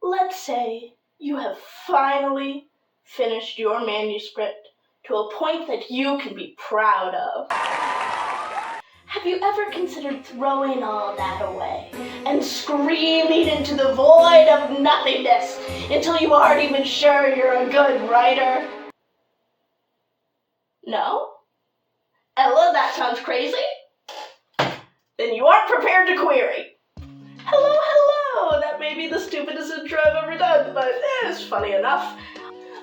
Let's say you have finally finished your manuscript to a point that you can be proud of. Have you ever considered throwing all that away and screaming into the void of nothingness until you aren't even sure you're a good writer? No? Ella, that sounds crazy? Then you aren't prepared to query. Hello, that may be the stupidest intro I've ever done, but it's funny enough.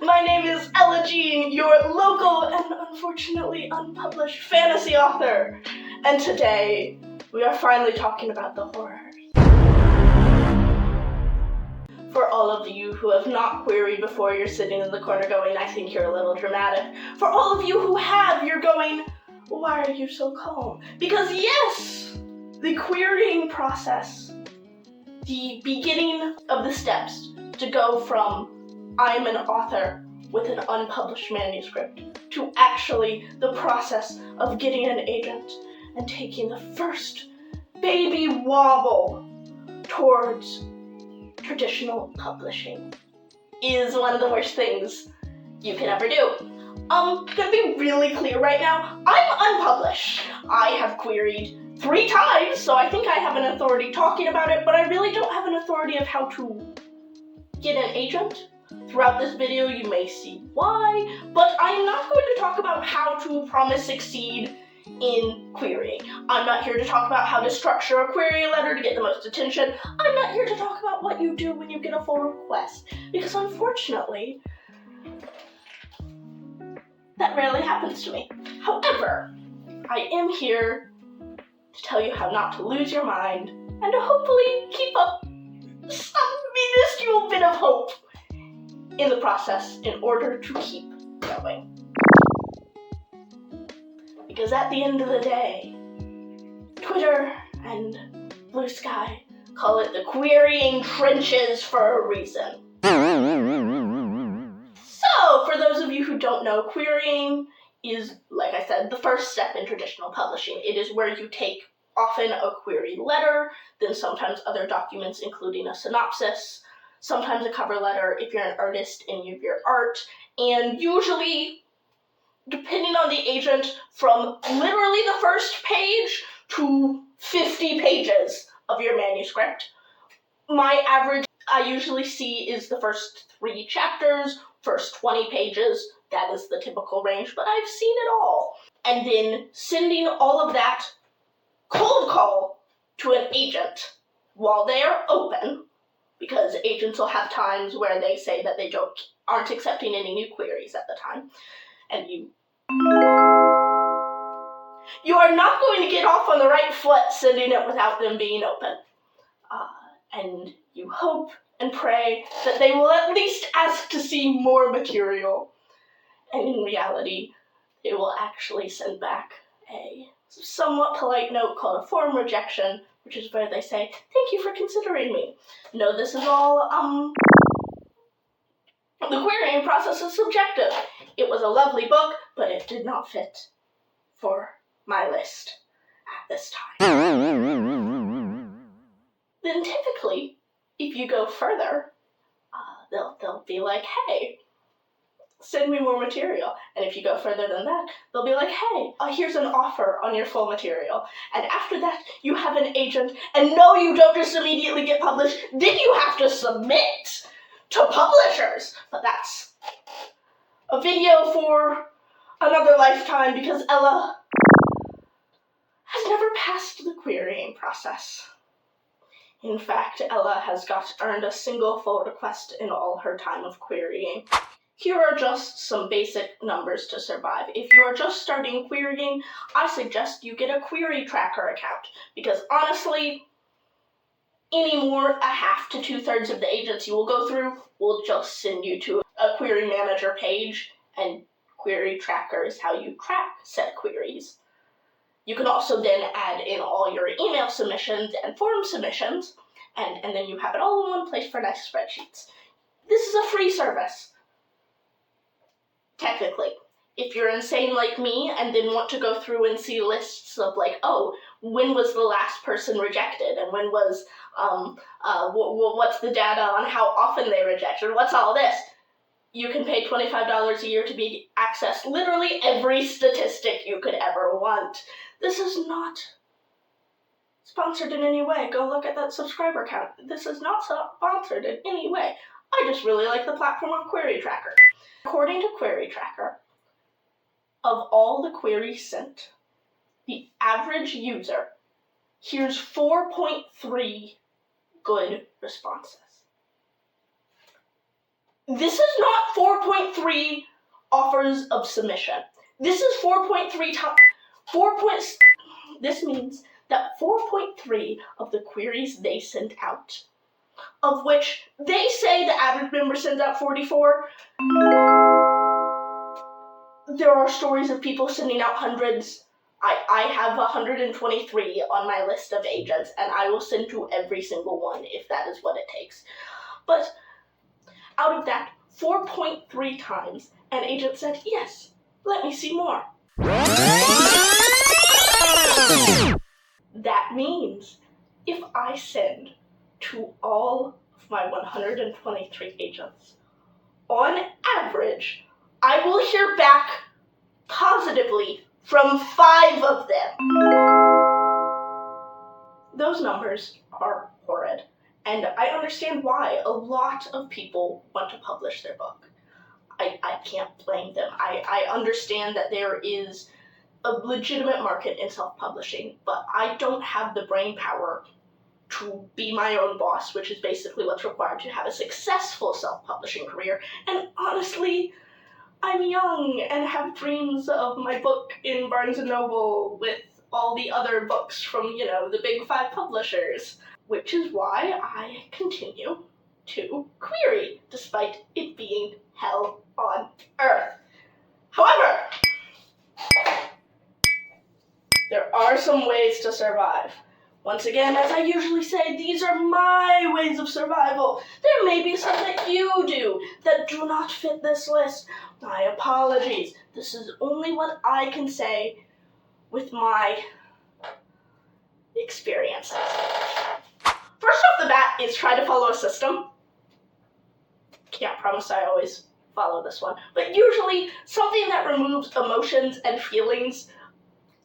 My name is Ella Jean, your local and unfortunately unpublished fantasy author. And today, we are finally talking about the horrors. For all of you who have not queried before, you're sitting in the corner going, I think you're a little dramatic. For all of you who have, you're going, why are you so calm? Because yes, the querying process, the beginning of the steps to go from I'm an author with an unpublished manuscript to actually the process of getting an agent and taking the first baby wobble towards traditional publishing is one of the worst things you can ever do. Gonna be really clear right now, I'm unpublished. I have queried 3 times, so I think I have an authority talking about it, but I really don't have an authority of how to get an agent. Throughout this video, you may see why, but I'm not going to talk about how to promise succeed in querying. I'm not here to talk about how to structure a query letter to get the most attention. I'm not here to talk about what you do when you get a full request, because unfortunately, that rarely happens to me. However, I am here to tell you how not to lose your mind and to hopefully keep up some minuscule bit of hope in the process in order to keep going. Because at the end of the day, Twitter and Blue Sky call it the querying trenches for a reason. So, for those of you who don't know, querying is, like I said, the first step in traditional publishing. It is where you take often a query letter, then sometimes other documents including a synopsis, sometimes a cover letter if you're an artist, any of your art, and usually, depending on the agent, from literally the first page to 50 pages of your manuscript. My average I usually see is the first 3 chapters, first 20 pages. That is the typical range, but I've seen it all. And then sending all of that cold call to an agent while they are open, because agents will have times where they say that they aren't accepting any new queries at the time, and you are not going to get off on the right foot sending it without them being open. And you hope and pray that they will at least ask to see more material. And in reality, they will actually send back a somewhat polite note called a form rejection, which is where they say, thank you for considering me. No, this is all, the querying process is subjective. It was a lovely book, but it did not fit for my list at this time. Then typically, if you go further, they'll be like, hey, send me more material. And if you go further than that, they'll be like, hey, here's an offer on your full material. And after that, you have an agent, and no, you don't just immediately get published, then you have to submit to publishers. But that's a video for another lifetime, because Ella has never passed the querying process. In fact, Ella has earned a single full request in all her time of querying. Here are just some basic numbers to survive. If you are just starting querying, I suggest you get a query tracker account, because honestly, any more, a half to 2/3 of the agents you will go through will just send you to a query manager page, and query tracker is how you track said queries. You can also then add in all your email submissions and form submissions, and then you have it all in one place for nice spreadsheets. This is a free service, technically. If you're insane like me and then want to go through and see lists of like, oh, when was the last person rejected, and when was, what's the data on how often they rejected, what's all this? You can pay $25 a year to be accessed literally every statistic you could ever want. This is not sponsored in any way. Go look at that subscriber count. This is not sponsored in any way. I just really like the platform of Query Tracker. According to Query Tracker, of all the queries sent, the average user hears 4.3 good responses. This is not 4.3 offers of submission. This is 4.3 times. This means that 4.3 of the queries they sent out, of which they say the average member sends out 44, there are stories of people sending out hundreds. I have 123 on my list of agents, and I will send to every single one if that is what it takes. But out of that, 4.3 times, an agent said, yes, let me see more. That means if I send to all of my 123 agents, on average, I will hear back positively from 5 of them. Those numbers are horrid, and I understand why a lot of people want to publish their book. I can't blame them. I understand that there is a legitimate market in self-publishing, but I don't have the brain power to be my own boss, which is basically what's required to have a successful self-publishing career. And honestly, I'm young and have dreams of my book in Barnes & Noble with all the other books from, the big 5 publishers, which is why I continue to query, despite it being hell on earth. However, there are some ways to survive. Once again, as I usually say, these are my ways of survival. There may be some that you do that do not fit this list. My apologies. This is only what I can say with my experiences. First off the bat is try to follow a system. Can't promise I always follow this one, but usually something that removes emotions and feelings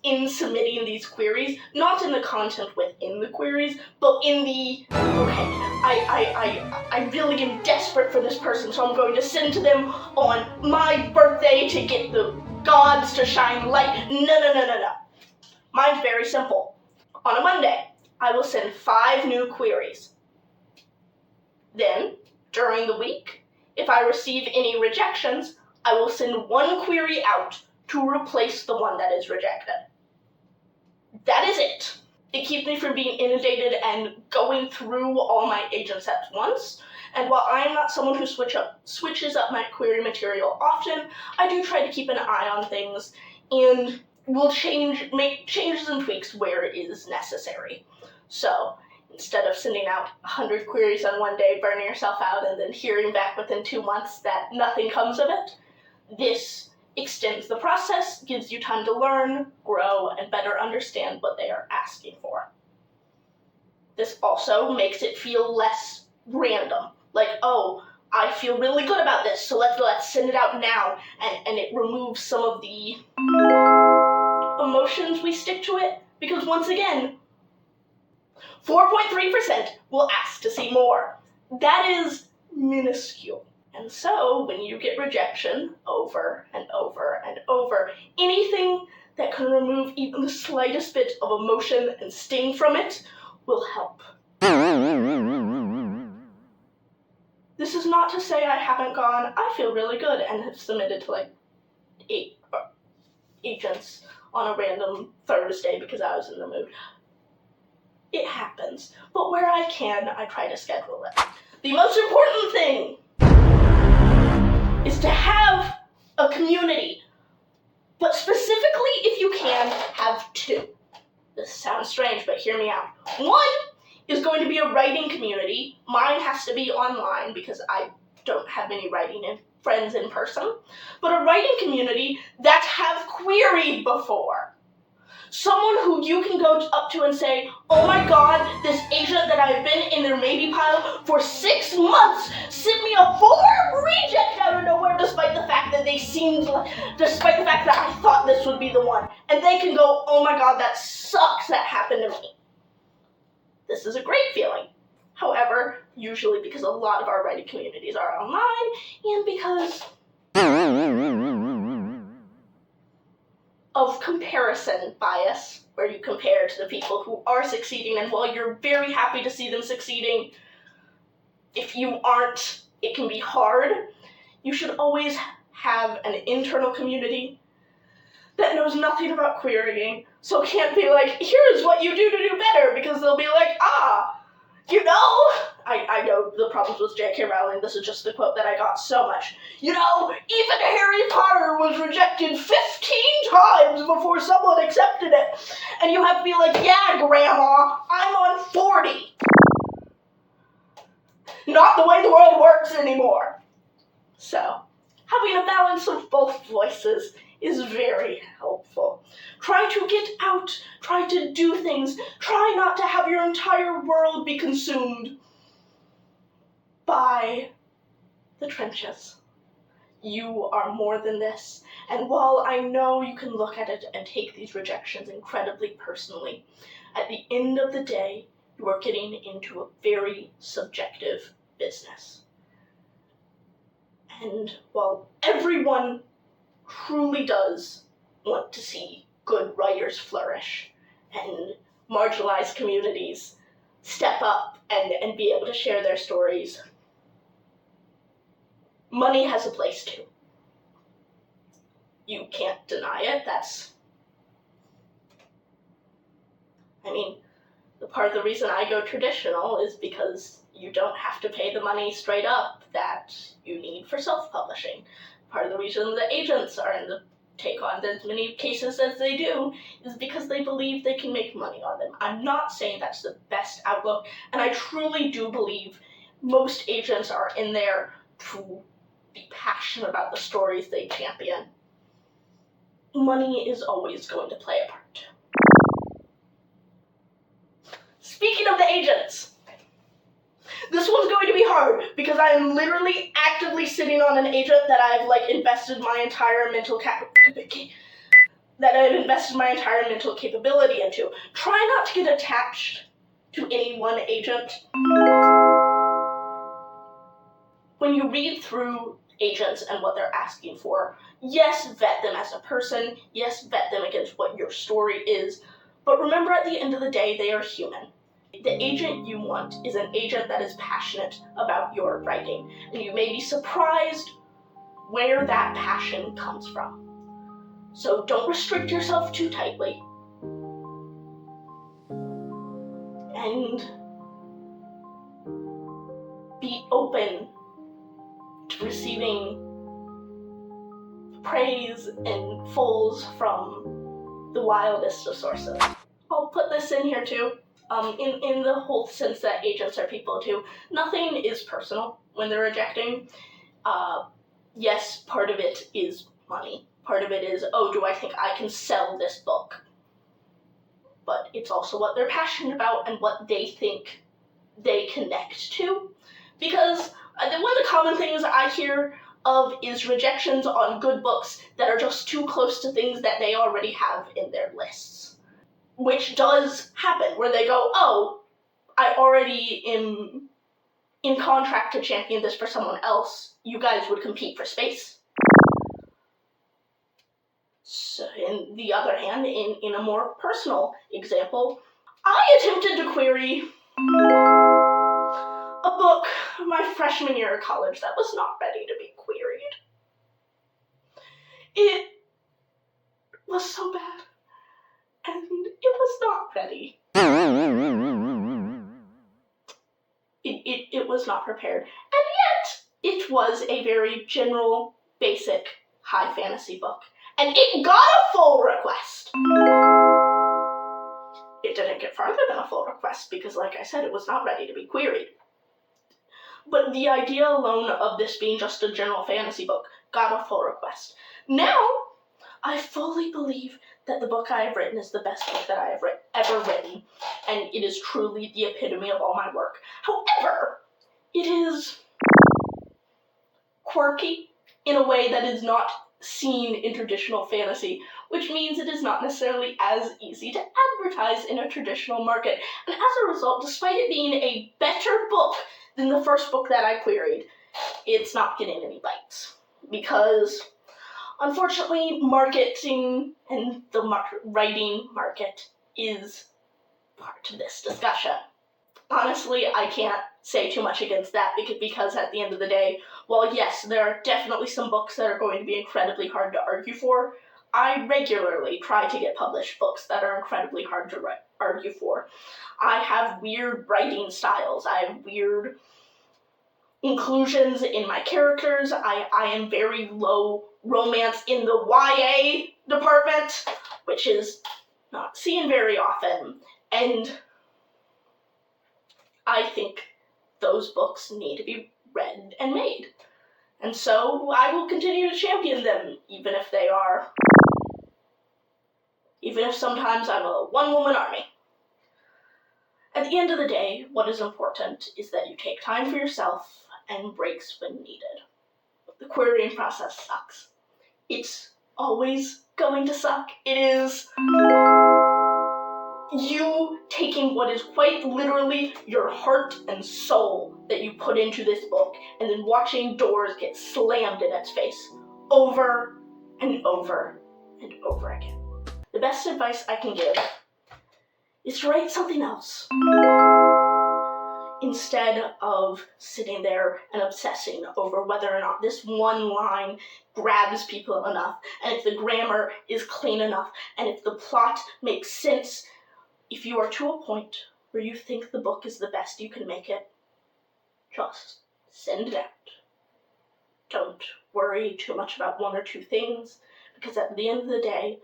in submitting these queries, not in the content within the queries, but in the, I really am desperate for this person, so I'm going to send to them on my birthday to get the gods to shine light. No. Mine's very simple. On a Monday, I will send 5 new queries. Then, during the week, if I receive any rejections, I will send 1 query out to replace the one that is rejected. That is it. It keeps me from being inundated and going through all my agents at once. And while I am not someone who switches up my query material often, I do try to keep an eye on things and will make changes and tweaks where it is necessary. So instead of sending out 100 queries on one day, burning yourself out, and then hearing back within 2 months that nothing comes of it, this extends the process, gives you time to learn, grow, and better understand what they are asking for. This also makes it feel less random. Like, oh, I feel really good about this, so let's send it out now, and it removes some of the emotions we stick to it, because once again, 4.3% will ask to see more. That is minuscule. And so, when you get rejection over and over and over, anything that can remove even the slightest bit of emotion and sting from it will help. This is not to say I haven't gone, I feel really good, and have submitted to 8 agents on a random Thursday because I was in the mood. It happens. But where I can, I try to schedule it. The most important thing is to have a community, but specifically, if you can, have 2. This sounds strange, but hear me out. 1 is going to be a writing community. Mine has to be online because I don't have any writing friends in person, but a writing community that have queried before. Someone who you can go up to and say, oh my god, this agent that I've been in their maybe pile for 6 months sent me a 4 reject out of nowhere despite the fact that I thought this would be the one. And they can go, oh my god, that sucks, that happened to me. This is a great feeling. However, usually because a lot of our writing communities are online, and because of comparison bias, where you compare to the people who are succeeding, and while you're very happy to see them succeeding, if you aren't, it can be hard. You should always have an internal community that knows nothing about querying, so can't be like, here's what you do to do better, because they'll be like, you know, I know the problems with J.K. Rowling, this is just the quote that I got so much. You know, even Harry Potter was rejected 15 times before someone accepted it. And you have to be like, yeah, Grandma, I'm on 40. Not the way the world works anymore. So, having a balance of both voices is very helpful. Try to get out, try to do things, try not to have your entire world be consumed by the trenches. You are more than this, and while I know you can look at it and take these rejections incredibly personally, at the end of the day, you are getting into a very subjective business. And while everyone truly does want to see good writers flourish and marginalized communities step up and be able to share their stories, money has a place too. You can't deny it. The part of the reason I go traditional is because you don't have to pay the money straight up that you need for self-publishing. Part of the reason the agents are in the take on as many cases as they do is because they believe they can make money on them. I'm not saying that's the best outlook, and I truly do believe most agents are in there to be passionate about the stories they champion. Money is always going to play a part. Speaking of the agents, this one's going to be hard because I am literally actively sitting on an agent that I've invested my entire mental capability into. Try not to get attached to any one agent. When you read through agents and what they're asking for, yes, vet them as a person, yes, vet them against what your story is, but remember at the end of the day, they are human. The agent you want is an agent that is passionate about your writing, and you may be surprised where that passion comes from. So don't restrict yourself too tightly. And be open to receiving praise and fulls from the wildest of sources. I'll put this in here too. In the whole sense that agents are people too. Nothing is personal when they're rejecting. Yes, part of it is money. Part of it is, do I think I can sell this book? But it's also what they're passionate about and what they think they connect to. Because one of the common things I hear of is rejections on good books that are just too close to things that they already have in their lists. Which does happen, where they go, I already am in contract to champion this for someone else. You guys would compete for space. So, in the other hand, in a more personal example, I attempted to query a book my freshman year of college that was not ready to be queried. It was so bad. And it was not ready. It was not prepared. And yet, it was a very general, basic, high fantasy book. And it got a full request. It didn't get farther than a full request because, like I said, it was not ready to be queried. But the idea alone of this being just a general fantasy book got a full request. Now, I fully believe that the book I have written is the best book that I have ever written, and it is truly the epitome of all my work. However, it is quirky in a way that is not seen in traditional fantasy, which means it is not necessarily as easy to advertise in a traditional market. And as a result, despite it being a better book than the first book that I queried, it's not getting any bites. Because, unfortunately, marketing and the writing market is part of this discussion. Honestly, I can't say too much against that because at the end of the day, while yes, there are definitely some books that are going to be incredibly hard to argue for, I regularly try to get published books that are incredibly hard to argue for. I have weird writing styles. I have weird inclusions in my characters. I am very low romance in the YA department, which is not seen very often. And I think those books need to be read and made. And so I will continue to champion them, even if sometimes I'm a one-woman army. At the end of the day, what is important is that you take time for yourself and breaks when needed. The querying process sucks. It's always going to suck. It is you taking what is quite literally your heart and soul that you put into this book, and then watching doors get slammed in its face over and over and over again. The best advice I can give is to write something else instead of sitting there and obsessing over whether or not this one line grabs people enough, and if the grammar is clean enough, and if the plot makes sense. If you are to a point where you think the book is the best you can make it, just send it out. Don't worry too much about one or two things, because at the end of the day,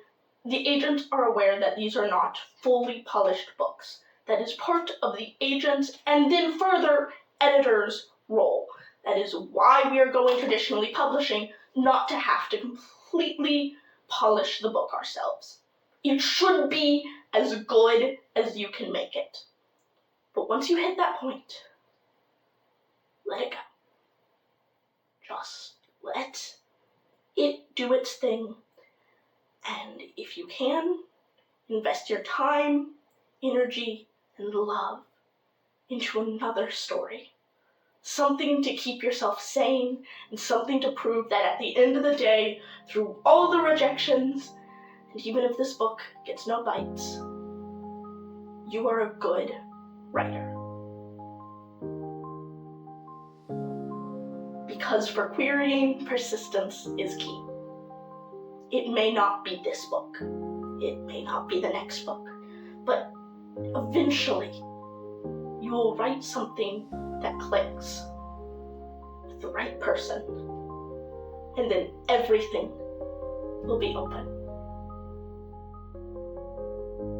the agents are aware that these are not fully polished books. That is part of the agent's and then further editor's role. That is why we are going traditionally publishing, not to have to completely polish the book ourselves. It should be as good as you can make it. But once you hit that point, let it go. Just let it do its thing. And if you can, invest your time, energy, and love into another story. Something to keep yourself sane, and something to prove that at the end of the day, through all the rejections, and even if this book gets no bites, you are a good writer. Because for querying, persistence is key. It may not be this book. It may not be the next book. But eventually, you will write something that clicks with the right person. And then everything will be open.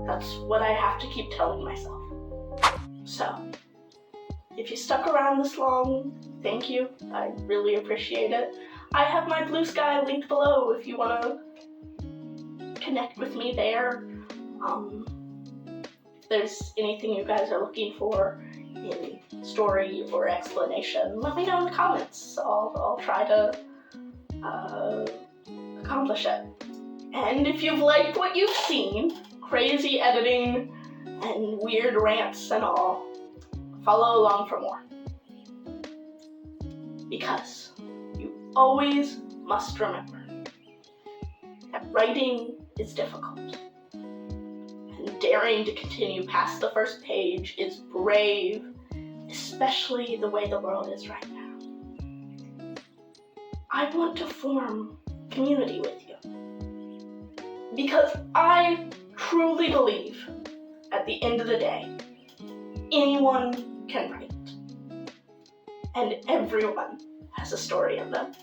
That's what I have to keep telling myself. So, if you stuck around this long, thank you. I really appreciate it. I have my Blue Sky linked below if you want to connect with me there. If there's anything you guys are looking for in story or explanation, let me know in the comments. I'll try to accomplish it. And if you've liked what you've seen, crazy editing and weird rants and all, follow along for more. Because you always must remember that writing is difficult. And daring to continue past the first page is brave, especially the way the world is right now. I want to form community with you. Because I truly believe, at the end of the day, anyone can write. And everyone has a story in them.